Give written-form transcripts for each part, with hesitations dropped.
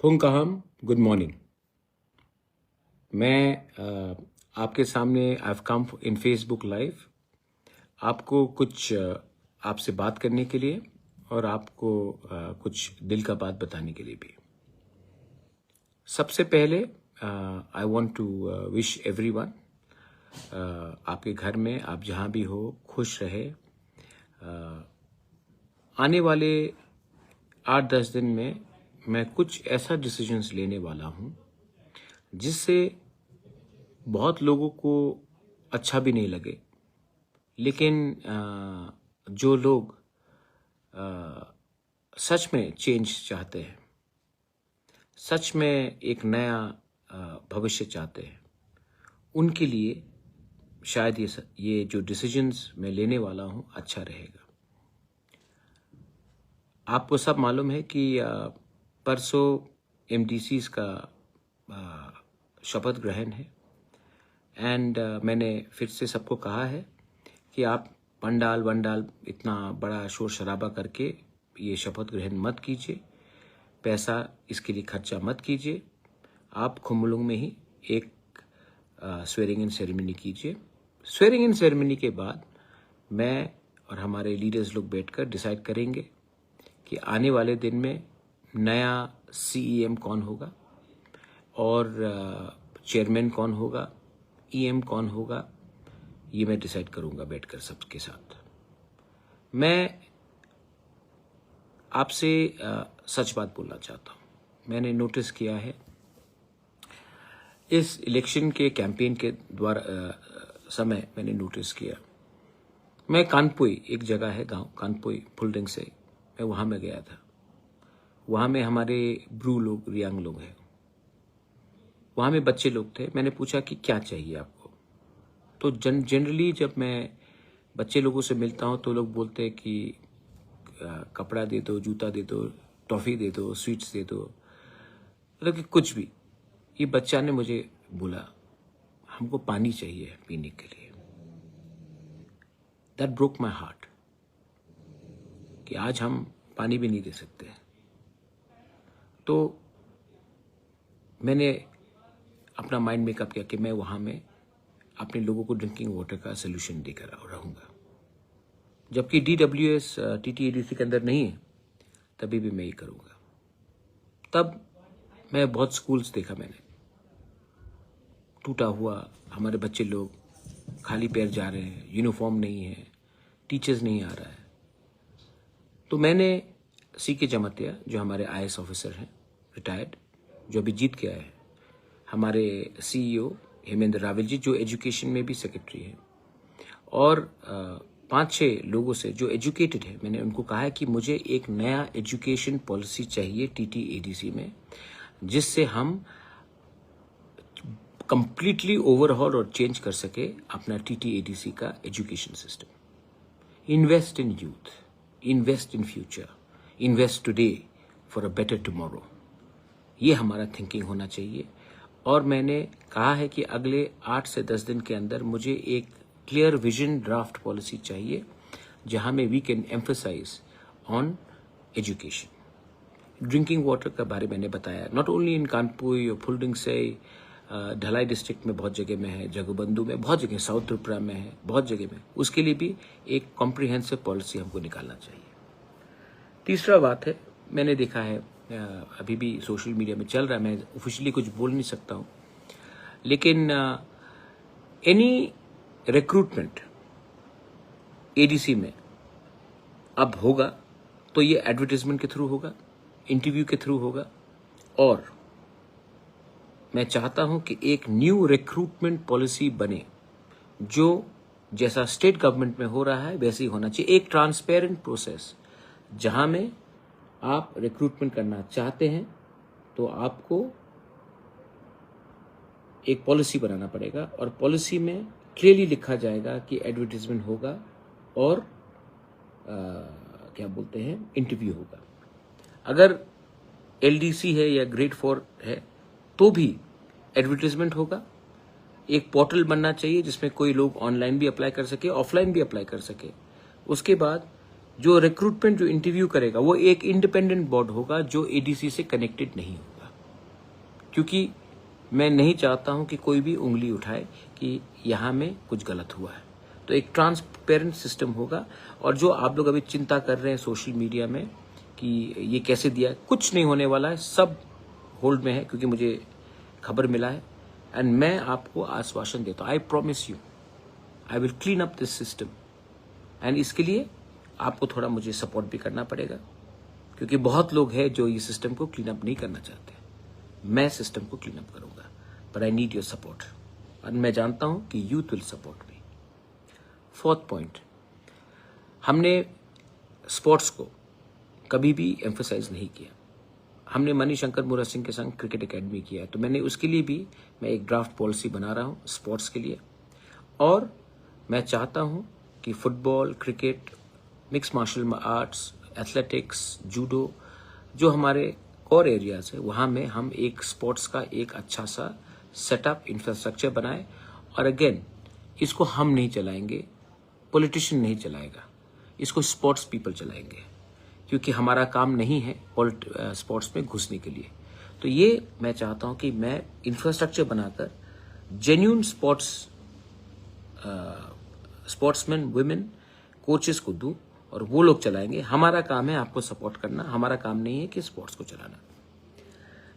फुंकहम, good morning. मैं आपके सामने I have come in Facebook live आपको कुछ आपसे बात करने के लिए और आपको कुछ दिल का बात बताने के लिए भी। सबसे पहले I want to wish everyone आपके घर में आप जहां भी हो खुश रहे। आने वाले 8-10 दिन में मैं कुछ ऐसा डिसीजंस लेने वाला हूं जिससे बहुत लोगों को अच्छा भी नहीं लगे, लेकिन जो लोग सच में चेंज चाहते हैं, सच में एक नया भविष्य चाहते हैं, उनके लिए शायद ये जो डिसीजंस मैं लेने वाला हूं अच्छा रहेगा। आपको सब मालूम है कि परसों एमडीसीज का शपथ ग्रहण है एंड मैंने फिर से सबको कहा है कि आप पंडाल वंडाल इतना बड़ा शोर शराबा करके ये शपथ ग्रहण मत कीजिए, पैसा इसके लिए खर्चा मत कीजिए। आप खुम्बलुंग में ही एक स्वेरिंग इन सेरेमनी कीजिए। स्वेरिंग इन सेरेमनी के बाद मैं और हमारे लीडर्स लोग बैठकर डिसाइड करेंगे कि आने वाले दिन में नया सीईएम कौन होगा और चेयरमैन कौन होगा, ईएम कौन होगा, ये मैं डिसाइड करूंगा बैठकर सबके साथ। मैं आपसे सच बात बोलना चाहता हूं। मैंने नोटिस किया है इस इलेक्शन के कैंपेन के द्वारा समय मैंने नोटिस किया, मैं कानपुई, एक जगह है गांव कानपुई फुलडिंग से, मैं वहां में गया था। वहां में हमारे ब्रू लोग, रियांग लोग हैं, वहां में बच्चे लोग थे। मैंने पूछा कि क्या चाहिए आपको, तो जनरली जब मैं बच्चे लोगों से मिलता हूं तो लोग बोलते हैं कि कपड़ा दे दो, जूता दे दो, टॉफी दे दो, स्वीट्स दे दो, मतलब कि कुछ भी। ये बच्चा ने मुझे बोला हमको पानी चाहिए पीने के लिए। दैट ब्रोक माई हार्ट कि आज हम पानी भी नहीं दे सकते। तो मैंने अपना माइंड मेकअप किया कि मैं वहां में अपने लोगों को ड्रिंकिंग वाटर का सोल्यूशन देकर रहूंगा। जबकि डीडब्ल्यूएस टीटीएडीसी के अंदर नहीं है, तभी भी मैं ये करूंगा। तब मैं बहुत स्कूल्स देखा, मैंने टूटा हुआ, हमारे बच्चे लोग खाली पैर जा रहे हैं, यूनिफॉर्म नहीं है, टीचर्स नहीं आ रहा है। तो मैंने सीके जमातिया, जो हमारे आईएएस ऑफिसर हैं रिटायर्ड, जो अभी जीत के आए हैं, हमारे सीईओ हेमेंद्र रावल जी जो एजुकेशन में भी सेक्रेटरी हैं, और 5-6 लोगों से जो एजुकेटेड है, मैंने उनको कहा है कि मुझे एक नया एजुकेशन पॉलिसी चाहिए टीटीएडीसी में, जिससे हम कंप्लीटली ओवरहॉल और चेंज कर सके अपना टीटीएडीसी का education system. Invest in youth, invest in future, invest today for a better tomorrow, ये हमारा थिंकिंग होना चाहिए। और मैंने कहा है कि अगले 8 से 10 दिन के अंदर मुझे एक क्लियर विजन ड्राफ्ट पॉलिसी चाहिए, जहां में we can emphasize on education. Drinking water का बारे मैंने बताया, नॉट ओनली इन कानपुई और फुलडिंग से, ढलाई डिस्ट्रिक्ट में बहुत जगह में है, जगबंधु में बहुत जगह, साउथ त्रिपुरा में है, बहुत जगह में। उसके लिए भी एक कॉम्प्रिहेंसिव पॉलिसी हमको निकालना चाहिए। तीसरा बात है, मैंने देखा है अभी भी सोशल मीडिया में चल रहा है, मैं ऑफिशियली कुछ बोल नहीं सकता हूं, लेकिन एनी रिक्रूटमेंट एडीसी में अब होगा तो ये एडवर्टाइजमेंट के थ्रू होगा, इंटरव्यू के थ्रू होगा। और मैं चाहता हूं कि एक न्यू रिक्रूटमेंट पॉलिसी बने, जो जैसा स्टेट गवर्नमेंट में हो रहा है वैसे ही होना चाहिए। एक ट्रांसपेरेंट प्रोसेस, जहां में आप रिक्रूटमेंट करना चाहते हैं तो आपको एक पॉलिसी बनाना पड़ेगा, और पॉलिसी में क्लियरली लिखा जाएगा कि एडवर्टाइजमेंट होगा और क्या बोलते हैं, इंटरव्यू होगा। अगर एलडीसी है या ग्रेड 4 है तो भी एडवर्टाइजमेंट होगा। एक पोर्टल बनना चाहिए जिसमें कोई लोग ऑनलाइन भी अप्लाई कर सके, ऑफलाइन भी अप्लाई कर सके। उसके बाद जो रिक्रूटमेंट, जो इंटरव्यू करेगा, वो एक इंडिपेंडेंट बोर्ड होगा जो एडीसी से कनेक्टेड नहीं होगा। क्योंकि मैं नहीं चाहता हूं कि कोई भी उंगली उठाए कि यहाँ में कुछ गलत हुआ है। तो एक ट्रांसपेरेंट सिस्टम होगा। और जो आप लोग अभी चिंता कर रहे हैं सोशल मीडिया में कि ये कैसे दिया, कुछ नहीं होने वाला है, सब होल्ड में है, क्योंकि मुझे खबर मिला है। एंड मैं आपको आश्वासन देता हूँ, I promise you I will clean up this system. And इसके लिए आपको थोड़ा मुझे सपोर्ट भी करना पड़ेगा, क्योंकि बहुत लोग हैं जो ये सिस्टम को क्लीन अप नहीं करना चाहते। मैं सिस्टम को क्लीन अप करूंगा, but I need your support. और मैं जानता हूं कि youth will support me. Fourth point, हमने स्पोर्ट्स को कभी भी एम्फसाइज नहीं किया। हमने मणिशंकर मुरा सिंह के संग क्रिकेट एकेडमी किया है, तो मैंने उसके लिए भी मैं एक ड्राफ्ट पॉलिसी बना रहा हूँ स्पोर्ट्स के लिए। और मैं चाहता हूँ कि football, cricket, mix martial arts, athletics, judo, जो हमारे कोर एरियाज है, वहाँ में हम एक स्पोर्ट्स का एक अच्छा सा सेटअप, इंफ्रास्ट्रक्चर बनाए। और अगेन, इसको हम नहीं चलाएंगे, पॉलिटिशियन नहीं चलाएगा, इसको स्पोर्ट्स पीपल चलाएंगे, क्योंकि हमारा काम नहीं है स्पोर्ट्स में घुसने के लिए। तो ये मैं चाहता हूं कि मैं इंफ्रास्ट्रक्चर बनाकर जेन्यून स्पोर्ट्समैन, वुमेन, कोचेस को दूं और वो लोग चलाएंगे। हमारा काम है आपको सपोर्ट करना, हमारा काम नहीं है कि स्पोर्ट्स को चलाना।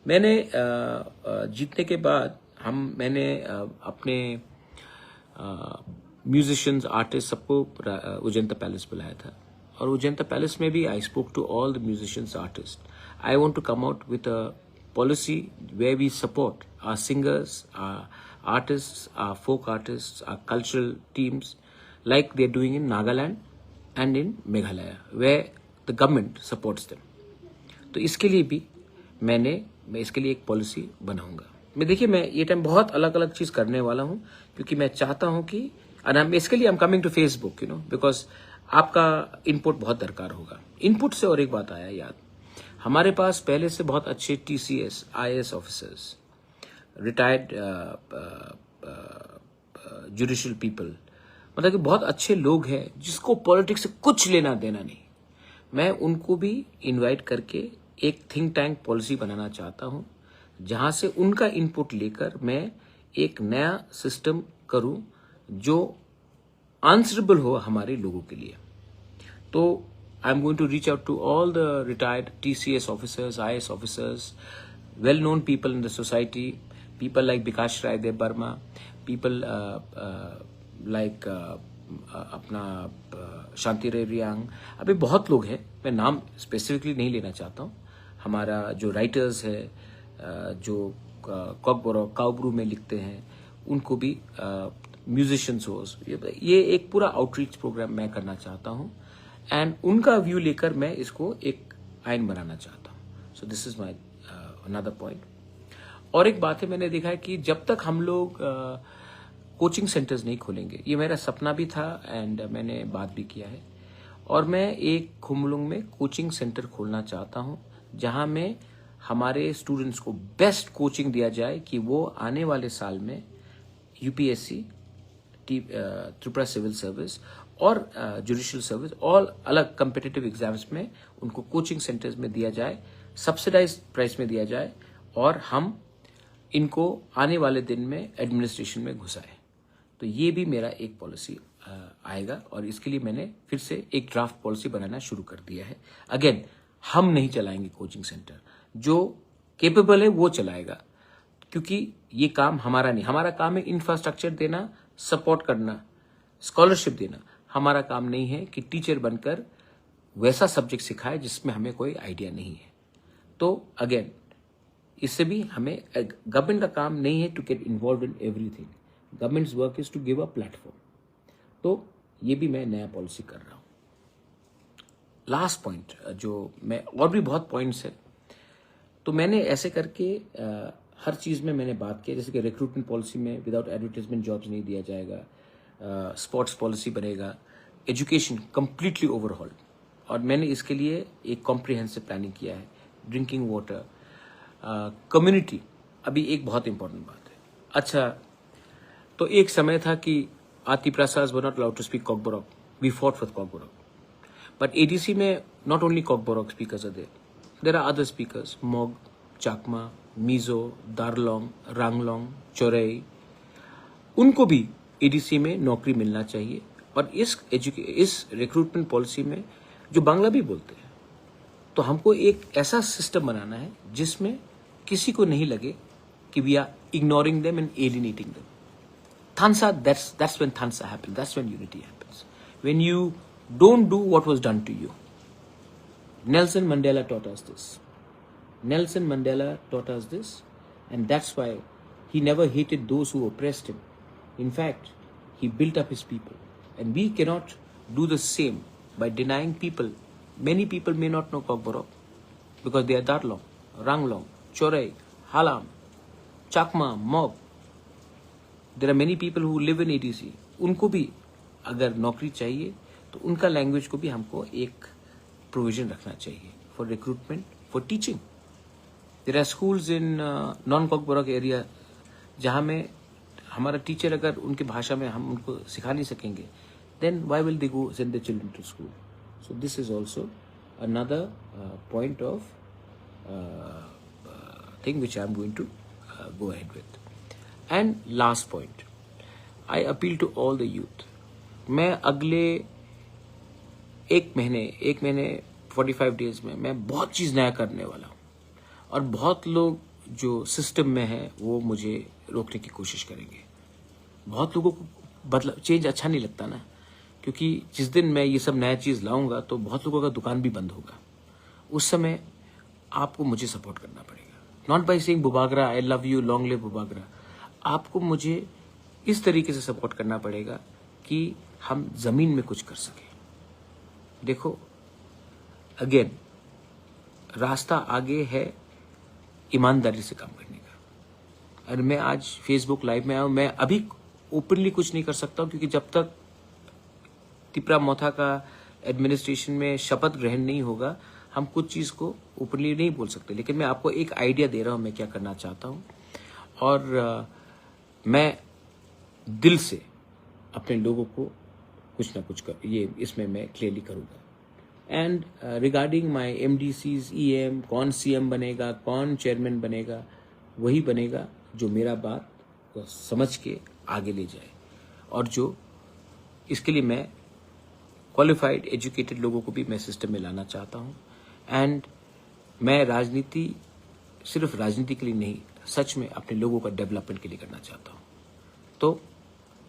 मैंने जीतने के बाद मैंने अपने म्यूजिशियंस, आर्टिस्ट सबको उजेंता पैलेस बुलाया था। और उजेंता पैलेस में भी I spoke to all the musicians, artist. I want to come out with a policy where we support our singers, our artists, our folk artists, our cultural teams, like they're doing in Nagaland and in Meghalaya, where the government supports them. तो इसके लिए भी मैं इसके लिए एक policy बनाऊंगा। देखिए, मैं ये टाइम बहुत अलग अलग चीज करने वाला हूँ, क्योंकि मैं चाहता हूँ कि इसके लिए I am coming to Facebook, because आपका इनपुट बहुत दरकार होगा। इनपुट से और एक बात आया याद, हमारे पास पहले से बहुत अच्छे TCS, IAS officers, retired judicial people, मतलब कि बहुत अच्छे लोग हैं जिसको पॉलिटिक्स से कुछ लेना देना नहीं। मैं उनको भी इनवाइट करके एक थिंक टैंक पॉलिसी बनाना चाहता हूं, जहां से उनका इनपुट लेकर मैं एक नया सिस्टम करूं जो आंसरेबल हो हमारे लोगों के लिए। तो I'm going to reach out to all the retired TCS officers, IAS officers, well-known people in the society, people like Bikash Rai Dev Burma, people like अपना शांति रे रियांग, अभी बहुत लोग हैं, मैं नाम स्पेसिफिकली नहीं लेना चाहता हूँ। हमारा जो राइटर्स है, जो कॉकबोरॉक काउब्रू में लिखते हैं, उनको भी म्यूजिशियंस हो, ये एक पूरा आउटरीच प्रोग्राम मैं करना चाहता हूँ। एंड उनका व्यू लेकर मैं इसको एक आइन बनाना चाहता हूँ। सो this is my another point. और एक बात है, मैंने देखा है कि जब तक हम लोग कोचिंग सेंटर्स नहीं खोलेंगे, ये मेरा सपना भी था एंड मैंने बात भी किया है, और मैं एक खुमलुंग में कोचिंग सेंटर खोलना चाहता हूँ, जहां में हमारे स्टूडेंट्स को बेस्ट कोचिंग दिया जाए कि वो आने वाले साल में UPSC, त्रिपुरा सिविल सर्विस और जुडिशियल सर्विस, और अलग कम्पिटिटिव एग्जाम्स में उनको कोचिंग सेंटर्स में दिया जाए, सब्सिडाइज्ड प्राइस में दिया जाए, और हम इनको आने वाले दिन में एडमिनिस्ट्रेशन में घुसाए। तो ये भी मेरा एक पॉलिसी आएगा, और इसके लिए मैंने फिर से एक ड्राफ्ट पॉलिसी बनाना शुरू कर दिया है। अगेन, हम नहीं चलाएंगे कोचिंग सेंटर, जो केपेबल है वो चलाएगा, क्योंकि ये काम हमारा नहीं। हमारा काम है इंफ्रास्ट्रक्चर देना, सपोर्ट करना, स्कॉलरशिप देना। हमारा काम नहीं है कि टीचर बनकर वैसा सब्जेक्ट सिखाए जिसमें हमें कोई आइडिया नहीं है। तो अगेन, इससे भी हमें, गवर्नमेंट का काम नहीं है to get involve in everything, governments work is to give a platform. तो ये भी मैं नया पॉलिसी कर रहा हूं। लास्ट पॉइंट, जो मैं, और भी बहुत पॉइंट्स है, तो मैंने ऐसे करके हर चीज में मैंने बात की, जैसे कि रिक्रूटमेंट पॉलिसी में विदाउट एडवर्टाइजमेंट जॉब्स नहीं दिया जाएगा, स्पोर्ट्स पॉलिसी बनेगा, एजुकेशन कंप्लीटली ओवरहॉल, और मैंने इसके लिए एक कॉम्प्रिहेंसिव प्लानिंग किया है। ड्रिंकिंग वाटर, कम्युनिटी, अभी एक बहुत इंपॉर्टेंट बात है। अच्छा, तो एक समय था कि आति प्रसाद were not allowed to speak Kokborok, we fought with Kokborok, but ADC में not only Kokborok speakers are there are other speakers, Mog, Chakma, Mizo, दारलोंग, Ranglong, Chaurai, उनको भी एडीसी में नौकरी मिलना चाहिए। और इस रिक्रूटमेंट पॉलिसी में जो बांग्ला भी बोलते हैं, तो हमको एक ऐसा सिस्टम बनाना है जिसमें किसी को नहीं लगे कि we are ignoring them and alienating them. Thansa, that's when Thansa happens. That's when unity happens. When you don't do what was done to you. Nelson Mandela taught us this. Nelson Mandela taught us this, and that's why he never hated those who oppressed him. In fact, he built up his people. And we cannot do the same by denying people. Many people may not know Kokborok because they are Darlong, Ranglong, Chorai, Halam, Chakma, Mob. There are many people who live in ADC. उनको भी अगर नौकरी चाहिए तो उनका language को भी हमको एक प्रोविजन रखना चाहिए for recruitment, for teaching. There are schools in non Kokborok area जहाँ में हमारा टीचर अगर उनकी भाषा में हम उनको सिखा नहीं सकेंगे, then why will they go send their children to school? So this is also another point of thing which I am going to go ahead with. And last point, I appeal to all the youth. मैं अगले एक महीने 45 days में मैं बहुत चीज़ नया करने वाला हूँ, और बहुत लोग जो सिस्टम में है वो मुझे रोकने की कोशिश करेंगे। बहुत लोगों को बदलाव, चेंज अच्छा नहीं लगता ना, क्योंकि जिस दिन मैं ये सब नया चीज़ लाऊंगा तो बहुत लोगों का दुकान भी बंद होगा। उस समय आपको मुझे सपोर्ट करना पड़ेगा, not by saying Bubagra I love you, long live Bubagra. आपको मुझे इस तरीके से सपोर्ट करना पड़ेगा कि हम जमीन में कुछ कर सकें। देखो, अगेन रास्ता आगे है ईमानदारी से काम करने का। और मैं आज फेसबुक लाइव में आया हूं, मैं अभी ओपनली कुछ नहीं कर सकता हूं, क्योंकि जब तक तिपरा मोथा का एडमिनिस्ट्रेशन में शपथ ग्रहण नहीं होगा हम कुछ चीज़ को ओपनली नहीं बोल सकते। लेकिन मैं आपको एक आइडिया दे रहा हूं मैं क्या करना चाहता हूं, और मैं दिल से अपने लोगों को कुछ ना कुछ कर, ये इसमें मैं क्लियरली करूँगा। And regarding my MDCs, EM, कौन CM बनेगा, कौन चेयरमैन बनेगा, वही बनेगा जो मेरा बात को समझ के आगे ले जाए, और जो इसके लिए मैं क्वालिफाइड एजुकेटेड लोगों को भी मैं सिस्टम में लाना चाहता हूँ। एंड मैं राजनीति सिर्फ राजनीति के लिए नहीं, सच में अपने लोगों का डेवलपमेंट के लिए करना चाहता हूँ। तो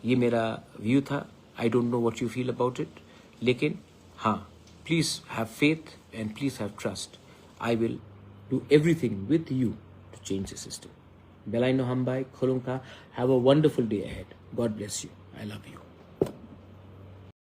ये मेरा व्यू था। I don't know what you feel about it, लेकिन हाँ, please have faith and please have trust. I will do everything with you to change the system. बेलाइनो हमबाई खोलुंका, have a wonderful day ahead. God bless you. I love you.